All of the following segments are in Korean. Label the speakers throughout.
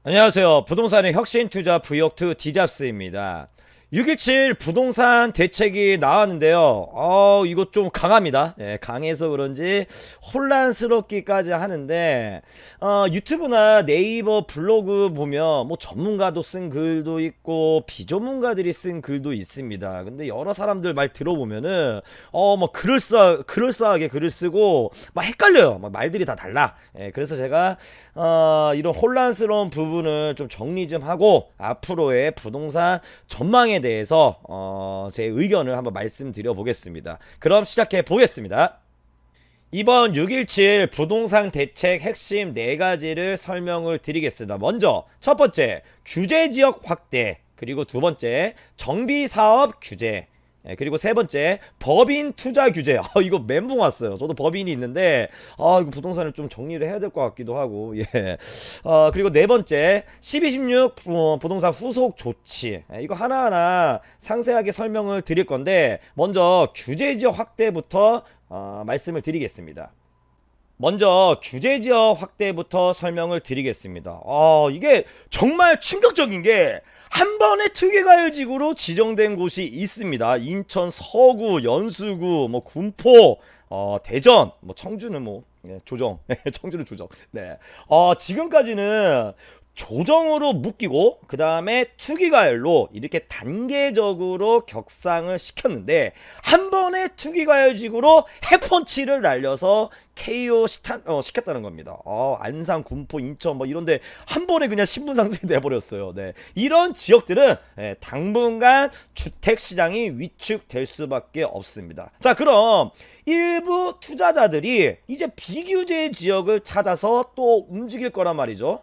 Speaker 1: 안녕하세요. 부동산의 혁신투자 부역투 디잡스입니다. 6.17 부동산 대책이 나왔는데요. 이거 좀 강합니다. 예, 강해서 그런지 혼란스럽기까지 하는데, 유튜브나 네이버 블로그 보면 뭐 전문가도 쓴 글도 있고, 비전문가들이 쓴 글도 있습니다. 근데 여러 사람들 말 들어보면은, 뭐 그럴싸하게 글을 쓰고, 막 헷갈려요. 막 말들이 다 달라. 예, 그래서 제가, 이런 혼란스러운 부분을 좀 정리 좀 하고, 앞으로의 부동산 전망에 대해서 제 의견을 한번 말씀드려 보겠습니다. 그럼 시작해 보겠습니다. 이번 6.17 부동산 대책 핵심 4가지를 설명을 드리겠습니다. 먼저 첫 번째 규제지역 확대, 그리고 두 번째 정비사업 규제, 그리고 세 번째 법인 투자 규제. 이거 멘붕 왔어요. 저도 법인이 있는데 이거 부동산을 좀 정리를 해야 될 것 같기도 하고. 예. 그리고 네 번째 1216 부동산 후속 조치. 이거 하나하나 상세하게 설명을 드릴 건데, 먼저 규제지역 확대부터 말씀을 드리겠습니다. 먼저 규제지역 확대부터 설명을 드리겠습니다. 이게 정말 충격적인 게, 한 번에 특위가열지구로 지정된 곳이 있습니다. 인천 서구, 연수구, 뭐 군포, 대전, 뭐 청주는 뭐 조정, 청주는 조정. 네. 지금까지는 조정으로 묶이고 그 다음에 투기과열로 이렇게 단계적으로 격상을 시켰는데, 한 번에 투기과열직으로 핵펀치를 날려서 KO 시켰다는 겁니다. 안산, 군포, 인천 뭐 이런데 한 번에 그냥 신분상승이 돼버렸어요. 네. 이런 지역들은 당분간 주택시장이 위축될 수밖에 없습니다. 자, 그럼 일부 투자자들이 이제 비규제 지역을 찾아서 또 움직일 거란 말이죠.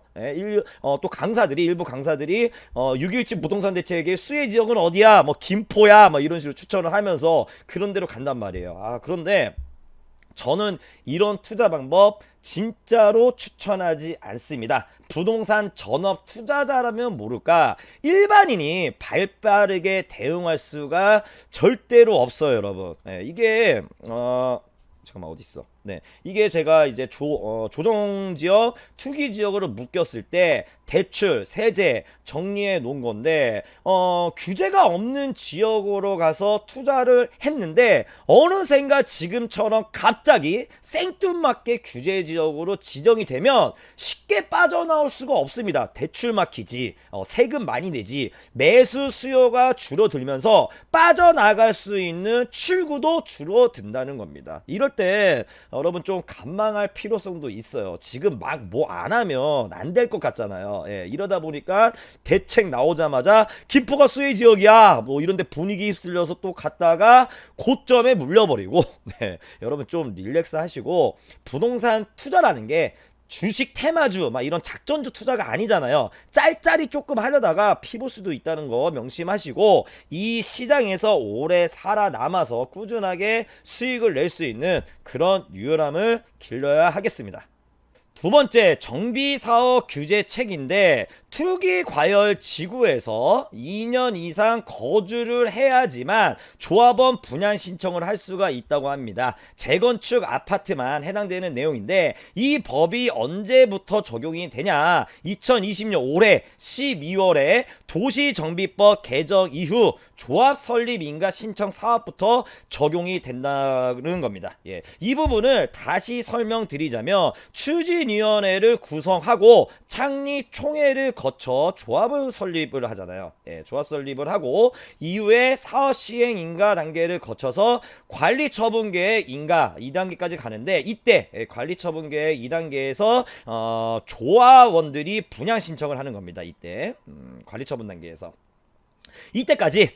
Speaker 1: 또 일부 강사들이 6.17 부동산 대책의 수혜 지역은 어디야? 뭐 김포야? 뭐 이런 식으로 추천을 하면서 그런 데로 간단 말이에요. 그런데 저는 이런 투자 방법 진짜로 추천하지 않습니다. 부동산 전업 투자자라면 모를까, 일반인이 발빠르게 대응할 수가 절대로 없어요, 여러분. 이게 잠깐만, 어디 있어? 네, 이게 제가 이제 조정지역, 투기지역으로 묶였을 때 대출, 세제 정리해 놓은 건데, 규제가 없는 지역으로 가서 투자를 했는데, 어느샌가 지금처럼 갑자기 생뚱맞게 규제 지역으로 지정이 되면 쉽게 빠져나올 수가 없습니다. 대출 막히지, 세금 많이 내지, 매수 수요가 줄어들면서 빠져나갈 수 있는 출구도 줄어든다는 겁니다. 이럴 때 여러분 좀 간망할 필요성도 있어요. 지금 막 뭐 안 하면 안 될 것 같잖아요. 이러다 보니까 대책 나오자마자 김포가 수혜 지역이야 뭐 이런데 분위기 휩쓸려서 또 갔다가 고점에 물려버리고. 네, 여러분 좀 릴렉스 하시고, 부동산 투자라는 게 주식 테마주 막 이런 작전주 투자가 아니잖아요. 짤짤이 조금 하려다가 피볼 수도 있다는 거 명심하시고, 이 시장에서 오래 살아남아서 꾸준하게 수익을 낼 수 있는 그런 유연함을 길러야 하겠습니다. 두 번째, 정비사업 규제책인데, 투기과열 지구에서 2년 이상 거주를 해야지만 조합원 분양 신청을 할 수가 있다고 합니다. 재건축 아파트만 해당되는 내용인데, 이 법이 언제부터 적용이 되냐? 2020년 올해 12월에 도시정비법 개정 이후 조합 설립 인가 신청 사업부터 적용이 된다는 겁니다. 이 부분을 다시 설명드리자면, 추진위원회를 구성하고 창립 총회를 거쳐 조합을 설립을 하잖아요. 조합 설립을 하고 이후에 사업 시행 인가 단계를 거쳐서 관리 처분 계획 인가 2단계까지 가는데, 이때 관리 처분 계획 2단계에서 조합원들이 분양 신청을 하는 겁니다. 이때 관리 처분 단계에서 이때까지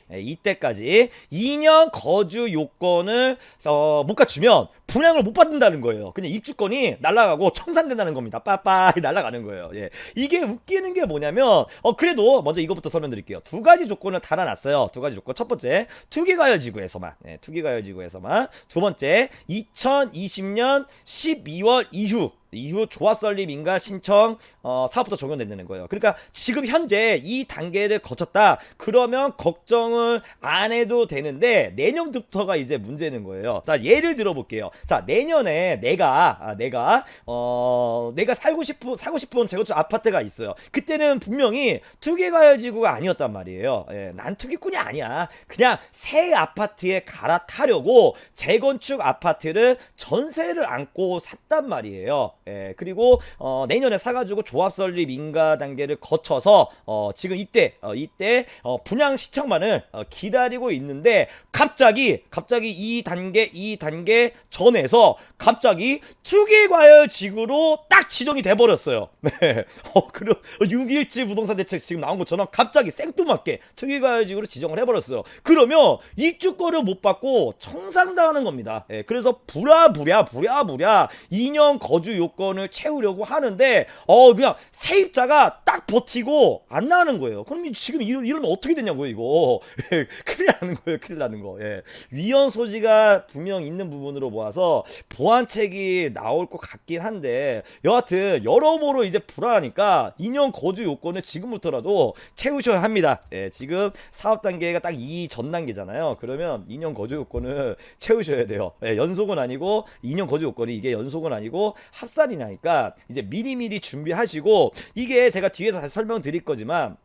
Speaker 1: 2년 거주 요건을 못 갖추면 분양을 못 받는다는 거예요. 그냥 입주권이 날아가고 청산된다는 겁니다. 빠빠이 날아가는 거예요. 이게 웃기는 게 뭐냐면, 그래도 먼저 이것부터 설명드릴게요. 두 가지 조건을 달아놨어요. 두 가지 조건. 첫 번째, 투기과열지구에서만. 투기과열지구에서만. 두 번째, 2020년 12월 이후 조합 설립 인가 신청 사업부터 적용된다는 거예요. 그러니까 지금 현재 이 단계를 거쳤다 그러면 걱정을 안 해도 되는데 내년부터가 이제 문제는 거예요. 자, 예를 들어 볼게요. 자, 내년에 내가 사고 싶은 재건축 아파트가 있어요. 그때는 분명히 투기과열지구가 아니었단 말이에요. 예, 난 투기꾼이 아니야. 그냥 새 아파트에 갈아타려고 재건축 아파트를 전세를 안고 샀단 말이에요. 예, 그리고 내년에 사가지고 조합 설립 인가 단계를 거쳐서 지금 이때 분양 신청만을 기다리고 있는데 갑자기 이 단계 전에서 갑자기 투기과열지구로 딱 지정이 돼버렸어요. 네. 그리고 6.17 부동산 대책 지금 나온 것처럼 갑자기 생뚱맞게 투기과열지구로 지정을 해버렸어요. 그러면 입주권을 못 받고 청산당하는 겁니다. 예, 그래서 부랴부랴 2년 거주 요건을 채우려고 하는데 그냥 세입자가 딱 버티고 안 나가는 거예요. 그럼 지금 이러면 어떻게 되냐고요, 이거. 예, 큰일 나는 거. 예. 위헌 소지가 분명 있는 부분으로 모아서 보완책이 나올 것 같긴 한데 여하튼 여러모로 이제 불안하니까 2년 거주 요건을 지금부터라도 채우셔야 합니다. 예, 지금 사업 단계가 딱 이 전 단계잖아요. 그러면 2년 거주 요건을 채우셔야 돼요. 예, 연속은 아니고 2년 거주 요건이 이게 연속은 아니고 합산이니까 이제 미리미리 준비하시고 이게 제가 뒤에서 다시 설명드릴 거지만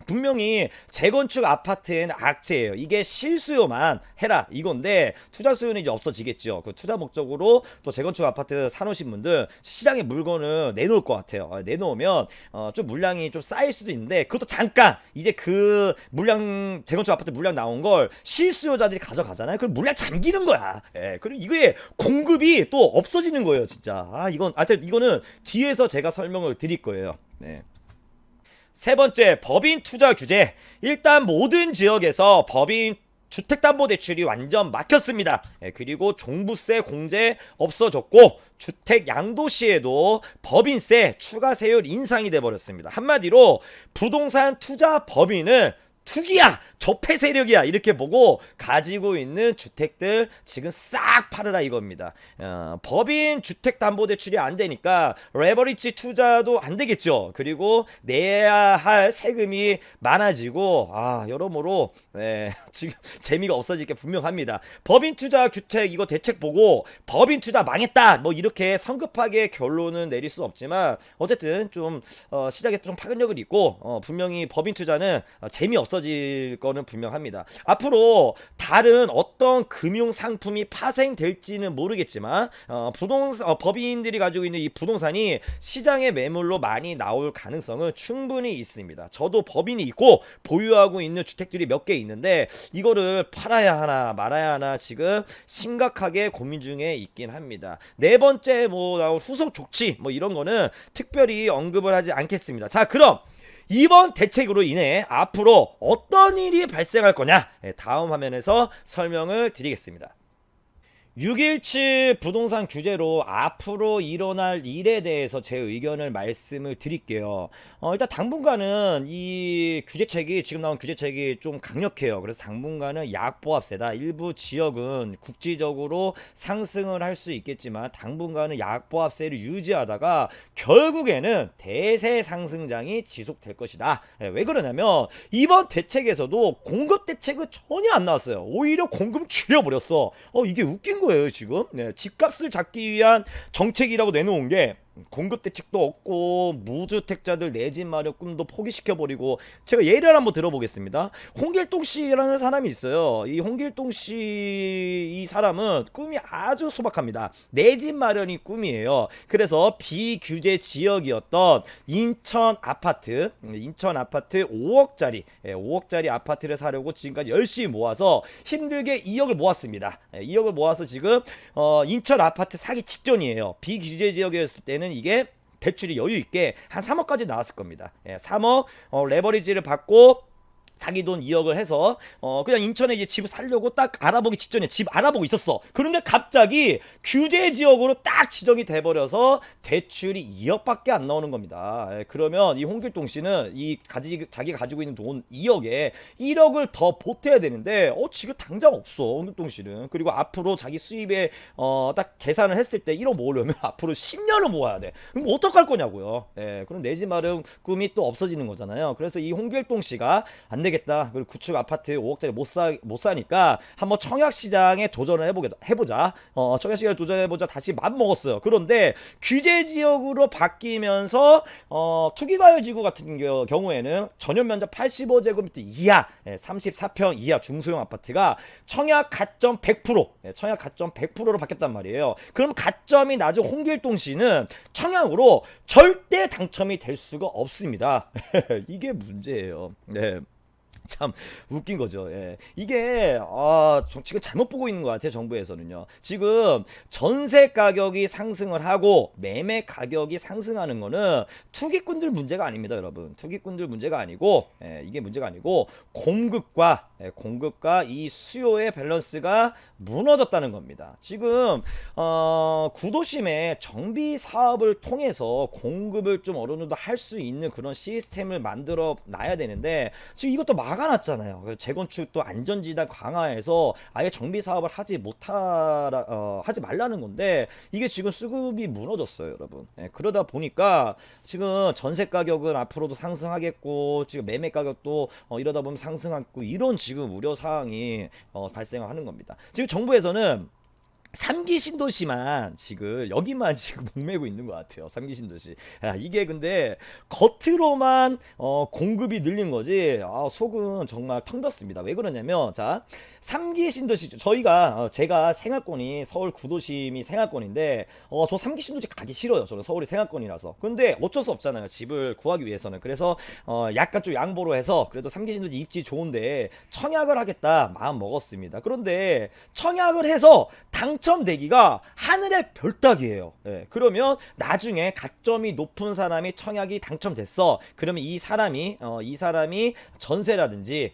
Speaker 1: 분명히 재건축 아파트에는 악재예요. 이게 실수요만 해라 이건데 투자 수요는 이제 없어지겠죠. 그 투자 목적으로 또 재건축 아파트 사놓으신 분들 시장에 물건을 내놓을 것 같아요. 내놓으면 좀 물량이 좀 쌓일 수도 있는데 그것도 잠깐 이제 그 물량 재건축 아파트 물량 나온 걸 실수요자들이 가져가잖아요. 그럼 물량 잠기는 거야. 예, 그리고 이게 공급이 또 없어지는 거예요. 진짜 이거는 뒤에서 제가 설명을 드릴 거예요. 네. 세 번째, 법인 투자 규제. 일단 모든 지역에서 법인 주택담보대출이 완전 막혔습니다. 그리고 종부세 공제 없어졌고 주택 양도시에도 법인세 추가 세율 인상이 돼버렸습니다. 한마디로 부동산 투자 법인을 투기야, 적폐 세력이야 이렇게 보고 가지고 있는 주택들 지금 싹 팔으라 이겁니다. 법인 주택담보대출이 안 되니까 레버리지 투자도 안 되겠죠. 그리고 내야 할 세금이 많아지고 여러모로 지금 재미가 없어질 게 분명합니다. 법인 투자 규칙 이거 대책 보고 법인 투자 망했다 뭐 이렇게 성급하게 결론은 내릴 수 없지만 어쨌든 좀 시장에 좀 파급력을 있고 분명히 법인 투자는 재미없어질 거는 분명합니다. 앞으로 다른 어떤 금융 상품이 파생될지는 모르겠지만 법인들이 가지고 있는 이 부동산이 시장의 매물로 많이 나올 가능성은 충분히 있습니다. 저도 법인이 있고 보유하고 있는 주택들이 몇 개 있는데 이거를 팔아야 하나 말아야 하나 지금 심각하게 고민 중에 있긴 합니다. 네 번째 나올 후속 조치 이런 거는 특별히 언급을 하지 않겠습니다. 자, 그럼 이번 대책으로 인해 앞으로 어떤 일이 발생할 거냐 다음 화면에서 설명을 드리겠습니다. 6.17 부동산 규제로 앞으로 일어날 일에 대해서 제 의견을 말씀을 드릴게요. 일단 당분간은 이 규제책이 지금 나온 규제책이 좀 강력해요. 그래서 당분간은 약보합세다. 일부 지역은 국지적으로 상승을 할 수 있겠지만 당분간은 약보합세를 유지하다가 결국에는 대세 상승장이 지속될 것이다. 왜 그러냐면 이번 대책에서도 공급 대책은 전혀 안 나왔어요. 오히려 공급을 줄여버렸어. 이게 웃긴 거예요 지금. 집값을 잡기 위한 정책이라고 내놓은 게 공급 대책도 없고 무주택자들 내 집 마련 꿈도 포기시켜버리고 제가 예를 한번 들어보겠습니다. 홍길동 씨라는 사람이 있어요. 이 홍길동 씨 이 사람은 꿈이 아주 소박합니다. 내 집 마련이 꿈이에요. 그래서 비규제 지역이었던 인천 아파트 5억짜리 아파트를 사려고 지금까지 열심히 모아서 힘들게 2억을 모았습니다. 2억을 모아서 지금 인천 아파트 사기 직전이에요. 비규제 지역이었을 때는 이게 대출이 여유 있게 한 3억까지 나왔을 겁니다. 3억 레버리지를 받고 자기 돈 2억을 해서 그냥 인천에 이제 집을 살려고 딱 알아보기 직전에 집 알아보고 있었어. 그런데 갑자기 규제 지역으로 딱 지정이 돼버려서 대출이 2억밖에 안 나오는 겁니다. 그러면 이 홍길동 씨는 자기가 가지고 있는 돈 2억에 1억을 더 보태야 되는데 지금 당장 없어 홍길동 씨는. 그리고 앞으로 자기 수입에 딱 계산을 했을 때 1억 모으려면 앞으로 10년을 모아야 돼. 그럼 어떡할 거냐고요. 그럼 내 집 마련 꿈이 또 없어지는 거잖아요. 그래서 이 홍길동 씨가 안 되겠다. 그리고 구축 아파트 5억짜리 못 사니까 한번 청약시장에 도전을 해보자. 청약시장에 도전해보자. 다시 맘 먹었어요. 그런데 규제 지역으로 바뀌면서 투기과열지구 같은 경우에는 전용 면적 85제곱미터 이하 34평 이하 중소형 아파트가 청약 가점 100% 청약 가점 100%로 바뀌었단 말이에요. 그럼 가점이 낮은 홍길동 씨는 청약으로 절대 당첨이 될 수가 없습니다. 이게 문제예요. 네. 참 웃긴 거죠. 이게 지금 잘못 보고 있는 것 같아요. 정부에서는요. 지금 전세 가격이 상승을 하고 매매 가격이 상승하는 거는 투기꾼들 문제가 아닙니다, 여러분. 투기꾼들 문제가 아니고 이게 문제가 아니고 공급과 이 수요의 밸런스가 무너졌다는 겁니다. 지금 구도심에 정비 사업을 통해서 공급을 좀 어느 정도 할 수 있는 그런 시스템을 만들어 놔야 되는데 지금 이것도 막아놨잖아요. 재건축도 안전지단 강화해서 아예 정비 사업을 하지 말라는 건데 이게 지금 수급이 무너졌어요, 여러분. 그러다 보니까 지금 전세 가격은 앞으로도 상승하겠고 지금 매매 가격도 이러다 보면 상승하고 이런 지금 우려 사항이 발생하는 겁니다. 지금 정부에서는 3기 신도시만 지금 여기만 지금 목매고 있는 것 같아요. 3기 신도시. 이게 근데 겉으로만 공급이 늘린 거지 속은 정말 텅 볐습니다. 왜 그러냐면 자 3기 신도시 제가 생활권이 서울 구도심이 생활권인데 저 3기 신도시 가기 싫어요. 저는 서울이 생활권이라서. 근데 어쩔 수 없잖아요. 집을 구하기 위해서는. 그래서 약간 좀 양보로 해서 그래도 3기 신도시 입지 좋은데 청약을 하겠다 마음 먹었습니다. 그런데 청약을 해서 당첨되기가 하늘의 별따기예요. 그러면 나중에 가점이 높은 사람이 청약이 당첨됐어. 그러면 이 사람이 전세라든지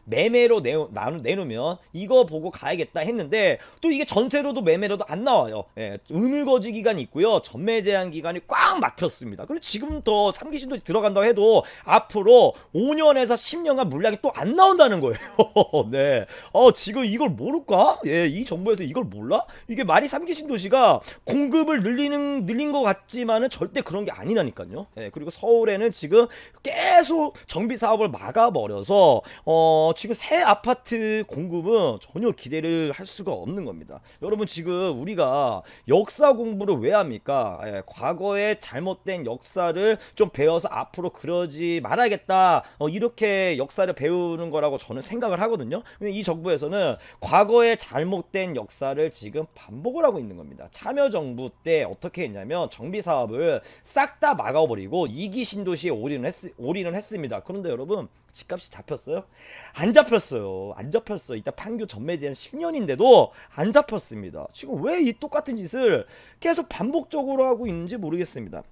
Speaker 1: 매매로 내놓으면 이거 보고 가야겠다 했는데 또 이게 전세로도 매매로도 안 나와요. 의무거주 기간이 있고요. 전매 제한 기간이 꽉 막혔습니다. 그리고 지금 더 3기 신도시 들어간다고 해도 앞으로 5년에서 10년간 물량이 또 안 나온다는 거예요. 네. 지금 이걸 모를까? 이 정부에서 이걸 몰라? 이게 말이 3기 신도시가 공급을 늘린 것 같지만은 절대 그런 게 아니라니까요. 그리고 서울에는 지금 계속 정비 사업을 막아버려서 지금 새 아파트 공급은 전혀 기대를 할 수가 없는 겁니다. 여러분 지금 우리가 역사 공부를 왜 합니까? 과거의 잘못된 역사를 좀 배워서 앞으로 그러지 말아야겠다. 이렇게 역사를 배우는 거라고 저는 생각을 하거든요. 근데 이 정부에서는 과거의 잘못된 역사를 지금 반복을 하고 있는 겁니다. 참여정부 때 어떻게 했냐면 정비 사업을 싹 다 막아버리고 2기 신도시에 올인을 했습니다. 그런데 여러분 집값이 잡혔어요? 안 잡혔어요. 이따 판교 전매 제한 10년인데도 안 잡혔습니다. 지금 왜 이 똑같은 짓을 계속 반복적으로 하고 있는지 모르겠습니다.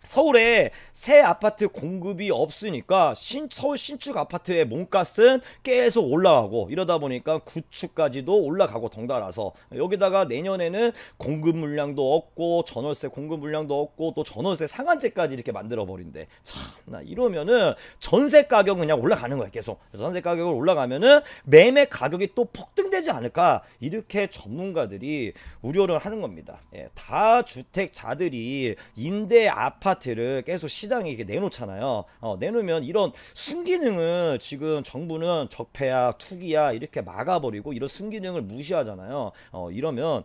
Speaker 1: 서울에 새 아파트 공급이 없으니까 서울 신축 아파트의 몸값은 계속 올라가고 이러다 보니까 구축까지도 올라가고 덩달아서 여기다가 내년에는 공급 물량도 없고 전월세 공급 물량도 없고 또 전월세 상한제까지 이렇게 만들어 버린대. 참나 이러면은 전세 가격은 그냥 올라가는 거야. 계속 전세 가격을 올라가면은 매매 가격이 또 폭등되지 않을까 이렇게 전문가들이 우려를 하는 겁니다. 다주택자들이 임대 아파트를 계속 시장에 이렇게 내놓잖아요. 내놓으면 이런 순기능을 지금 정부는 적폐야 투기야 이렇게 막아버리고 이런 순기능을 무시하잖아요. 이러면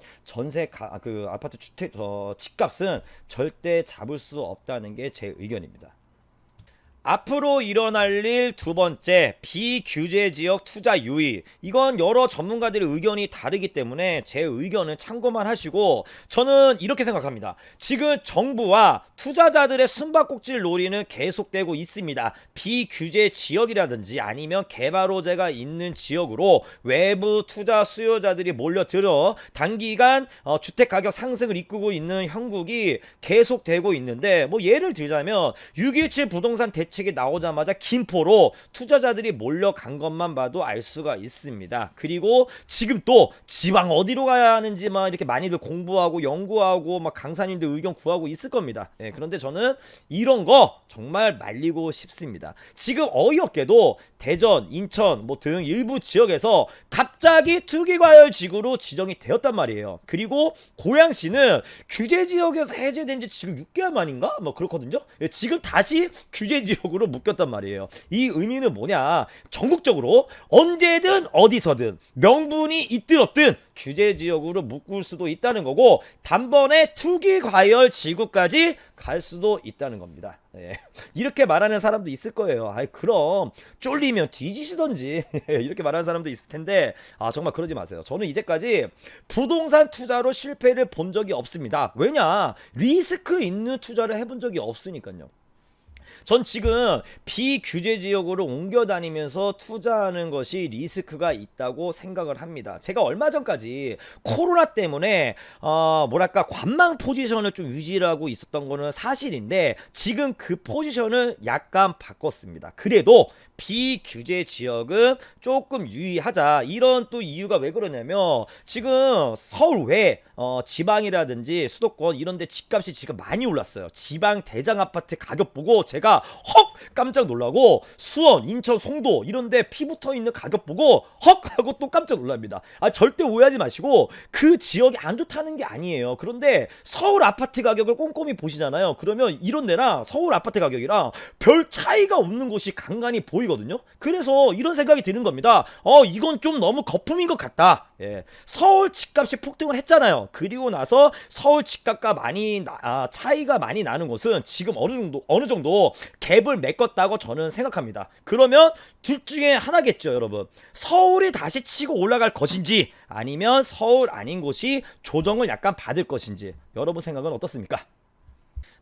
Speaker 1: 그 아파트 주택 집값은 절대 잡을 수 없다는 게 제 의견입니다. 앞으로 일어날 일 두 번째, 비규제 지역 투자 유의. 이건 여러 전문가들의 의견이 다르기 때문에 제 의견은 참고만 하시고 저는 이렇게 생각합니다. 지금 정부와 투자자들의 숨바꼭질 놀이는 계속되고 있습니다. 비규제 지역이라든지 아니면 개발 호재가 있는 지역으로 외부 투자 수요자들이 몰려들어 단기간 주택 가격 상승을 이끌고 있는 형국이 계속되고 있는데 예를 들자면 6.17 부동산 대책 대책이 나오자마자 김포로 투자자들이 몰려간 것만 봐도 알 수가 있습니다. 그리고 지금 또 지방 어디로 가야 하는지 막 이렇게 많이들 공부하고 연구하고 막 강사님들 의견 구하고 있을 겁니다. 예, 그런데 저는 이런 거 정말 말리고 싶습니다. 지금 어이없게도 대전, 인천 뭐 등 일부 지역에서 갑자기 투기과열 지구로 지정이 되었단 말이에요. 그리고 고양시는 규제 지역에서 해제된 지 지금 6개월 만인가? 뭐 그렇거든요. 예, 지금 다시 규제 지역으로 묶였단 말이에요. 이 의미는 뭐냐? 전국적으로 언제든 어디서든 명분이 있든 규제 지역으로 묶을 수도 있다는 거고, 단번에 투기 과열 지구까지 갈 수도 있다는 겁니다. 예. 이렇게 말하는 사람도 있을 거예요. 아이 그럼 쫄리면 뒤지시던지 이렇게 말하는 사람도 있을 텐데, 정말 그러지 마세요. 저는 이제까지 부동산 투자로 실패를 본 적이 없습니다. 왜냐? 리스크 있는 투자를 해본 적이 없으니까요. 전 지금 비규제 지역으로 옮겨 다니면서 투자하는 것이 리스크가 있다고 생각을 합니다. 제가 얼마 전까지 코로나 때문에 뭐랄까 관망 포지션을 좀 유지하고 있었던 거는 사실인데, 지금 그 포지션을 약간 바꿨습니다. 그래도 비규제 지역은 조금 유의하자, 이런 또 이유가 왜 그러냐면, 지금 서울 외 지방이라든지 수도권 이런데 집값이 지금 많이 올랐어요. 지방 대장 아파트 가격 보고 제가 헉 깜짝 놀라고, 수원, 인천, 송도 이런데 피 붙어 있는 가격 보고 헉 하고 또 깜짝 놀랍니다. 절대 오해하지 마시고, 그 지역이 안 좋다는 게 아니에요. 그런데 서울 아파트 가격을 꼼꼼히 보시잖아요. 그러면 이런 데랑 서울 아파트 가격이랑 별 차이가 없는 곳이 간간히 보이거든요. 그래서 이런 생각이 드는 겁니다. 이건 좀 너무 거품인 것 같다. 예. 서울 집값이 폭등을 했잖아요. 그리고 나서 서울 집값과 차이가 많이 나는 곳은 지금 어느 정도 갭을 메꿨다고 저는 생각합니다. 그러면 둘 중에 하나겠죠, 여러분. 서울이 다시 치고 올라갈 것인지, 아니면 서울 아닌 곳이 조정을 약간 받을 것인지, 여러분 생각은 어떻습니까?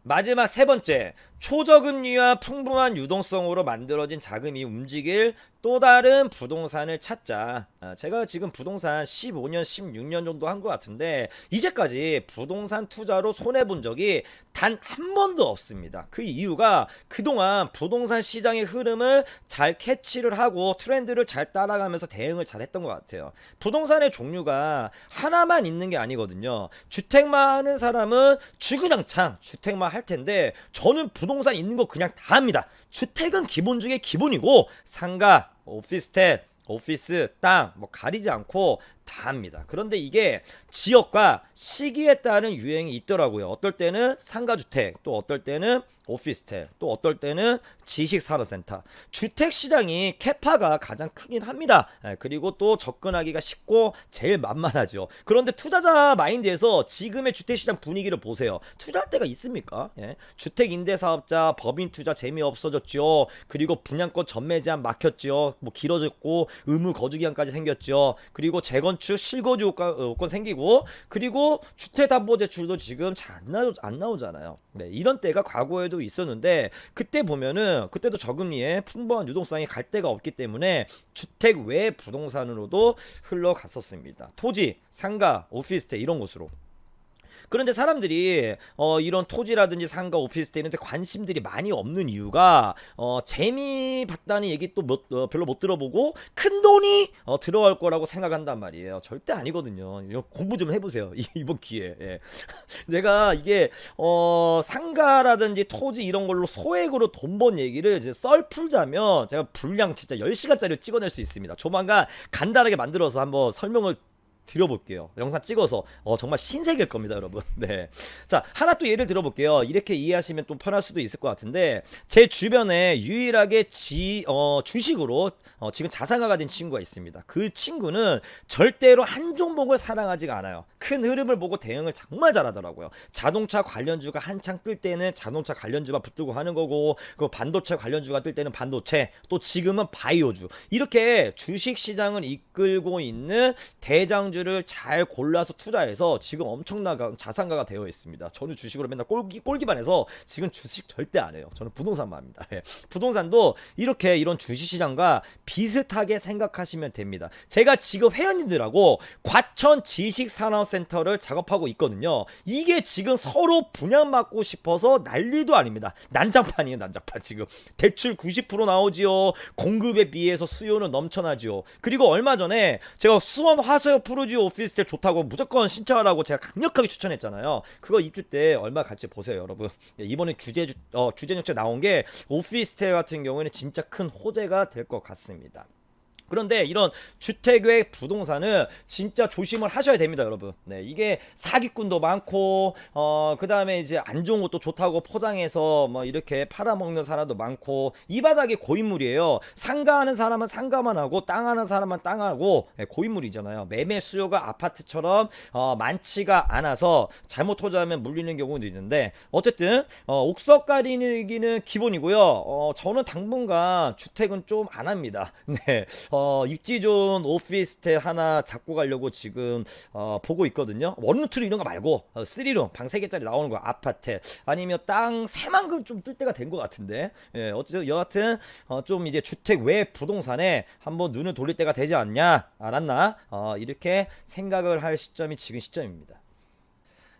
Speaker 1: 마지막 세 번째, 초저금리와 풍부한 유동성으로 만들어진 자금이 움직일 또 다른 부동산을 찾자. 제가 지금 부동산 15년, 16년 정도 한 것 같은데, 이제까지 부동산 투자로 손해본 적이 단 한 번도 없습니다. 그 이유가 그동안 부동산 시장의 흐름을 잘 캐치를 하고 트렌드를 잘 따라가면서 대응을 잘 했던 것 같아요. 부동산의 종류가 하나만 있는 게 아니거든요. 주택만 하는 사람은 주구장창 주택만 할 텐데, 저는 부동산 있는 거 그냥 다 합니다. 주택은 기본 중에 기본이고, 상가, 오피스텔, 오피스, 땅 뭐 가리지 않고 다 합니다. 그런데 이게 지역과 시기에 따른 유행이 있더라고요. 어떨 때는 상가주택, 또 어떨 때는 오피스텔, 또 어떨 때는 지식산업센터. 주택시장이 캐파가 가장 크긴 합니다. 그리고 또 접근하기가 쉽고 제일 만만하죠. 그런데 투자자 마인드에서 지금의 주택시장 분위기를 보세요. 투자할 데가 있습니까? 주택임대사업자 법인투자 재미없어졌죠. 그리고 분양권 전매 제한 막혔죠. 뭐 길어졌고 의무 거주기간까지 생겼죠. 그리고 재건축 실거주 요건 생기고, 그리고 주택담보대출도 지금 잘 안 나오잖아요. 네, 이런 때가 과거에도 있었는데, 그때 보면은 그때도 저금리에 풍부한 유동성이 갈 데가 없기 때문에 주택 외 부동산으로도 흘러갔었습니다. 토지, 상가, 오피스텔 이런 곳으로. 그런데 사람들이 이런 토지라든지 상가, 오피스텔 이런 데 관심들이 많이 없는 이유가, 재미 봤다는 얘기 또 별로 못 들어보고 큰 돈이 들어갈 거라고 생각한단 말이에요. 절대 아니거든요. 공부 좀 해보세요. 이번 기회에. 예. 내가 이게 상가라든지 토지 이런 걸로 소액으로 돈 번 얘기를 이제 썰 풀자면 제가 분량 진짜 10시간짜리 찍어낼 수 있습니다. 조만간 간단하게 만들어서 한번 설명을 드려볼게요. 영상 찍어서 정말 신세계일 겁니다, 여러분. 네. 자, 하나 또 예를 들어볼게요. 이렇게 이해하시면 또 편할 수도 있을 것 같은데, 제 주변에 유일하게 주식으로 지금 자산가가 된 친구가 있습니다. 그 친구는 절대로 한 종목을 사랑하지가 않아요. 큰 흐름을 보고 대응을 정말 잘하더라고요. 자동차 관련주가 한창 뜰 때는 자동차 관련주만 붙들고 하는 거고, 그 반도체 관련주가 뜰 때는 반도체, 또 지금은 바이오주, 이렇게 주식 시장을 이끌고 있는 대장주를 잘 골라서 투자해서 지금 엄청난 자산가가 되어 있습니다. 저는 주식으로 맨날 꼴기만 해서 지금 주식 절대 안 해요. 저는 부동산만 합니다. 부동산도 이렇게 이런 주식시장과 비슷하게 생각하시면 됩니다. 제가 지금 회원님들하고 과천 지식산업센터 센터를 작업하고 있거든요. 이게 지금 서로 분양받고 싶어서 난리도 아닙니다. 난장판이에요, 난장판. 지금 대출 90% 나오지요. 공급에 비해서 수요는 넘쳐나지요. 그리고 얼마 전에 제가 수원 화서역 푸르지오 오피스텔 좋다고 무조건 신청하라고 제가 강력하게 추천했잖아요. 그거 입주 때 얼마 같이 보세요, 여러분. 이번에 규제 정책 나온 게 오피스텔 같은 경우에는 진짜 큰 호재가 될 것 같습니다. 그런데 이런 주택외 부동산은 진짜 조심을 하셔야 됩니다, 여러분. 네, 이게 사기꾼도 많고, 그 다음에 이제 안 좋은 것도 좋다고 포장해서 뭐 이렇게 팔아먹는 사람도 많고, 이 바닥이 고인물이에요. 상가하는 사람은 상가만 하고, 땅하는 사람은 땅하고, 네, 고인물이잖아요. 매매 수요가 아파트처럼 많지가 않아서 잘못 투자하면 물리는 경우도 있는데, 어쨌든 옥석 가리기는 기본이고요. 저는 당분간 주택은 좀 안 합니다. 네. 입지 좋은 오피스텔 하나 잡고 가려고 지금 보고 있거든요. 원룸 투룸 이런 거 말고 3룸 방 3개짜리 나오는 거 아파트 아니면 땅 새만큼 좀 뜰 때가 된 것 같은데, 예, 어쨌든 여하튼 좀 이제 주택 외 부동산에 한번 눈을 돌릴 때가 되지 않았나 이렇게 생각을 할 시점이 지금 시점입니다.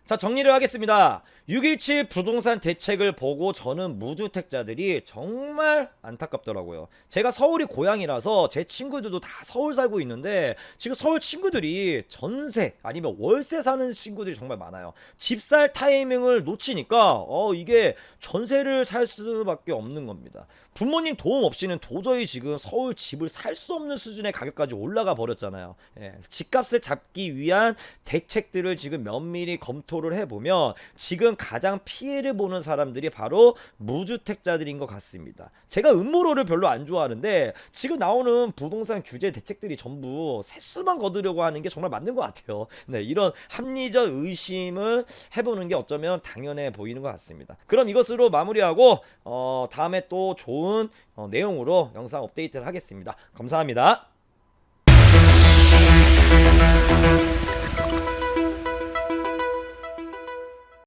Speaker 1: 자, 정리를 하겠습니다. 6.17 부동산 대책을 보고 저는 무주택자들이 정말 안타깝더라고요. 제가 서울이 고향이라서 제 친구들도 다 서울 살고 있는데 지금 서울 친구들이 전세 아니면 월세 사는 친구들이 정말 많아요. 집 살 타이밍을 놓치니까 이게 전세를 살 수밖에 없는 겁니다. 부모님 도움 없이는 도저히 지금 서울 집을 살 수 없는 수준의 가격까지 올라가 버렸잖아요. 예, 집값을 잡기 위한 대책들을 지금 면밀히 검토를 해보면 지금 가장 피해를 보는 사람들이 바로 무주택자들인 것 같습니다. 제가 음모론을 별로 안 좋아하는데 지금 나오는 부동산 규제 대책들이 전부 세수만 거두려고 하는 게 정말 맞는 것 같아요. 네, 이런 합리적 의심을 해보는 게 어쩌면 당연해 보이는 것 같습니다. 그럼 이것으로 마무리하고 다음에 또 좋은 내용으로 영상 업데이트를 하겠습니다. 감사합니다.